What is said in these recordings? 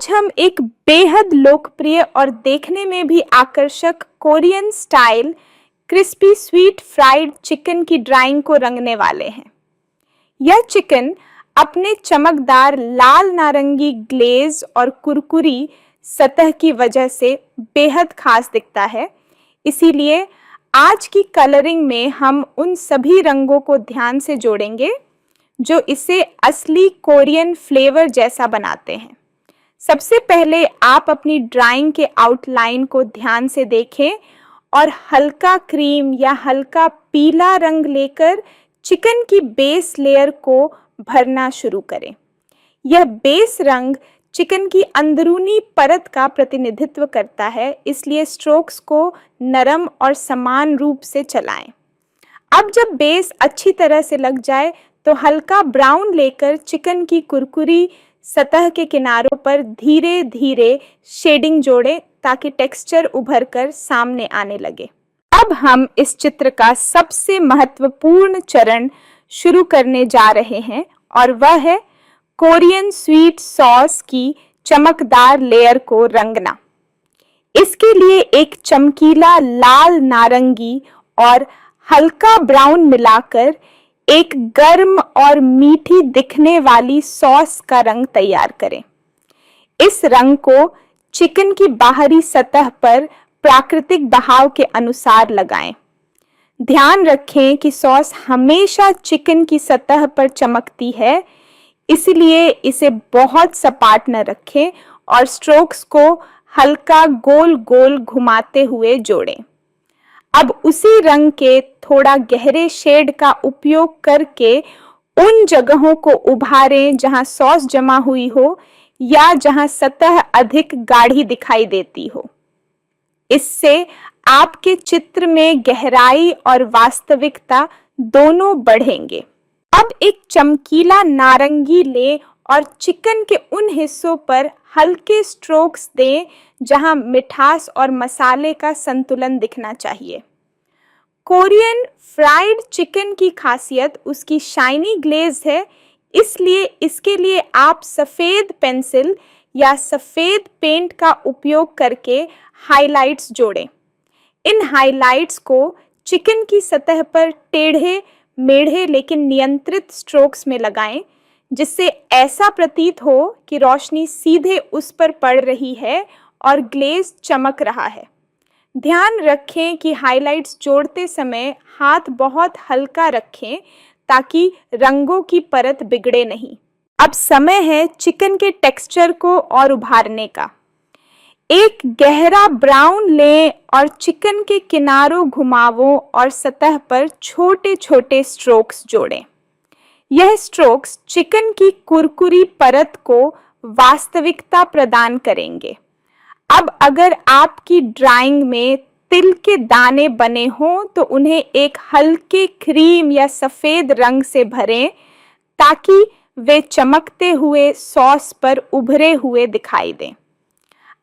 आज हम एक बेहद लोकप्रिय और देखने में भी आकर्षक Korean style crispy sweet fried chicken की ड्राइंग को रंगने वाले हैं। यह चिकन अपने चमकदार लाल नारंगी ग्लेज और कुरकुरी सतह की वजह से बेहद खास दिखता है। इसीलिए आज की कलरिंग में हम उन सभी रंगों को ध्यान से जोड़ेंगे जो इसे असली कोरियन फ्लेवर जैसा बनाते हैं। सबसे पहले आप अपनी ड्राइंग के आउटलाइन को ध्यान से देखें और हल्का क्रीम या हल्का पीला रंग लेकर चिकन की बेस लेयर को भरना शुरू करें। यह बेस रंग चिकन की अंदरूनी परत का प्रतिनिधित्व करता है, इसलिए स्ट्रोक्स को नरम और समान रूप से चलाएं। अब जब बेस अच्छी तरह से लग जाए तो हल्का ब्राउन लेकर चिकन की कुरकुरी सतह के किनारों पर धीरे धीरे शेडिंग जोड़ें ताकि टेक्सचर उभर कर सामने आने लगे। अब हम इस चित्र का सबसे महत्वपूर्ण चरण शुरू करने जा रहे हैं और वह है कोरियन स्वीट सॉस की चमकदार लेयर को रंगना। इसके लिए एक चमकीला लाल नारंगी और हल्का ब्राउन मिलाकर एक गर्म और मीठी दिखने वाली सॉस का रंग तैयार करें। इस रंग को चिकन की बाहरी सतह पर प्राकृतिक बहाव के अनुसार लगाएं। ध्यान रखें कि सॉस हमेशा चिकन की सतह पर चमकती है, इसलिए इसे बहुत सपाट न रखें और स्ट्रोक्स को हल्का गोल गोल घुमाते हुए जोड़ें। अब उसी रंग के थोड़ा गहरे शेड का उपयोग करके उन जगहों को उभारें जहां सॉस जमा हुई हो या जहां सतह अधिक गाढ़ी दिखाई देती हो। इससे आपके चित्र में गहराई और वास्तविकता दोनों बढ़ेंगे। अब एक चमकीला नारंगी लें और चिकन के उन हिस्सों पर हल्के स्ट्रोक्स दें जहां मिठास और मसाले का संतुलन दिखना चाहिए। कोरियन फ्राइड चिकन की खासियत उसकी शाइनी ग्लेज है, इसलिए इसके लिए आप सफ़ेद पेंसिल या सफ़ेद पेंट का उपयोग करके हाइलाइट्स जोड़ें। इन हाइलाइट्स को चिकन की सतह पर टेढ़े मेढ़े लेकिन नियंत्रित स्ट्रोक्स में लगाएं, जिससे ऐसा प्रतीत हो कि रोशनी सीधे उस पर पड़ रही है और ग्लेज चमक रहा है। ध्यान रखें कि हाइलाइट्स जोड़ते समय हाथ बहुत हल्का रखें ताकि रंगों की परत बिगड़े नहीं। अब समय है चिकन के टेक्सचर को और उभारने का। एक गहरा ब्राउन लें और चिकन के किनारों, घुमावों और सतह पर छोटे छोटे स्ट्रोक्स जोड़ें। यह स्ट्रोक्स चिकन की कुरकुरी परत को वास्तविकता प्रदान करेंगे। अब अगर आपकी ड्राइंग में तिल के दाने बने हों तो उन्हें एक हल्के क्रीम या सफ़ेद रंग से भरें ताकि वे चमकते हुए सॉस पर उभरे हुए दिखाई दें।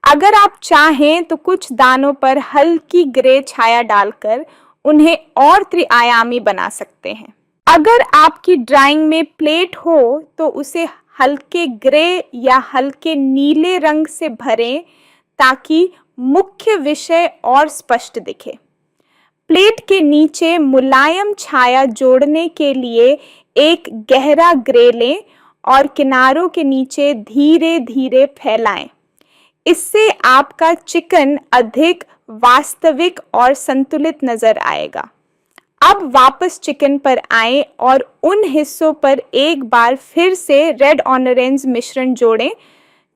अगर आप चाहें तो कुछ दानों पर हल्की ग्रे छाया डालकर उन्हें और त्रिआयामी बना सकते हैं। अगर आपकी ड्राइंग में प्लेट हो तो उसे हल्के ग्रे या हल्के नीले रंग से भरें ताकि मुख्य विषय और स्पष्ट दिखे। प्लेट के नीचे मुलायम छाया जोड़ने के लिए एक गहरा ग्रे लें और किनारों के नीचे धीरे धीरे फैलाएं। इससे आपका चिकन अधिक वास्तविक और संतुलित नजर आएगा। अब वापस चिकन पर आएं और उन हिस्सों पर एक बार फिर से रेड ऑरेंज मिश्रण जोड़ें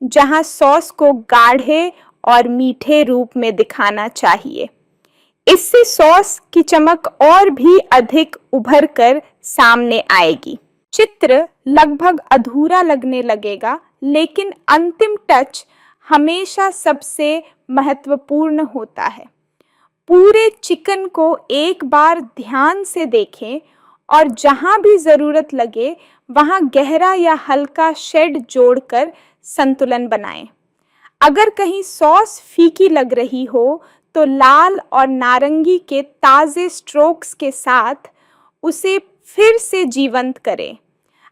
जहां सॉस को गाढ़े और मीठे रूप में दिखाना चाहिए। इससे सॉस की चमक और भी अधिक उभर कर सामने आएगी। चित्र लगभग अधूरा लगने लगेगा, लेकिन अंतिम टच हमेशा सबसे महत्वपूर्ण होता है। पूरे चिकन को एक बार ध्यान से देखें और जहां भी ज़रूरत लगे वहां गहरा या हल्का शेड जोड़कर संतुलन बनाएं। अगर कहीं सॉस फीकी लग रही हो तो लाल और नारंगी के ताज़े स्ट्रोक्स के साथ उसे फिर से जीवंत करें।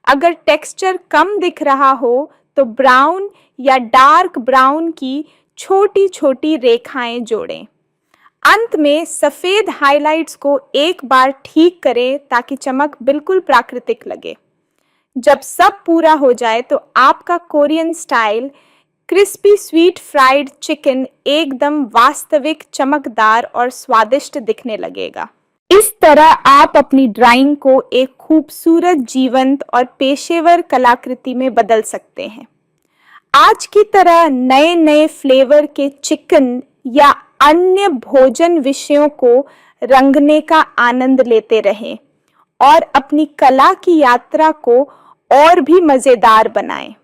अगर टेक्सचर कम दिख रहा हो तो ब्राउन या डार्क ब्राउन की छोटी छोटी रेखाएं जोड़ें। अंत में सफेद हाइलाइट्स को एक बार ठीक करें ताकि चमक बिल्कुल प्राकृतिक लगे। जब सब पूरा हो जाए तो आपका Korean style crispy sweet fried chicken एकदम वास्तविक, चमकदार और स्वादिष्ट दिखने लगेगा। इस तरह आप अपनी ड्राइंग को एक खूबसूरत, जीवंत और पेशेवर कलाकृति में बदल सकते हैं। आज की तरह नए नए फ्लेवर के चिकन या अन्य भोजन विषयों को रंगने का आनंद लेते रहें और अपनी कला की यात्रा को और भी मजेदार बनाएं।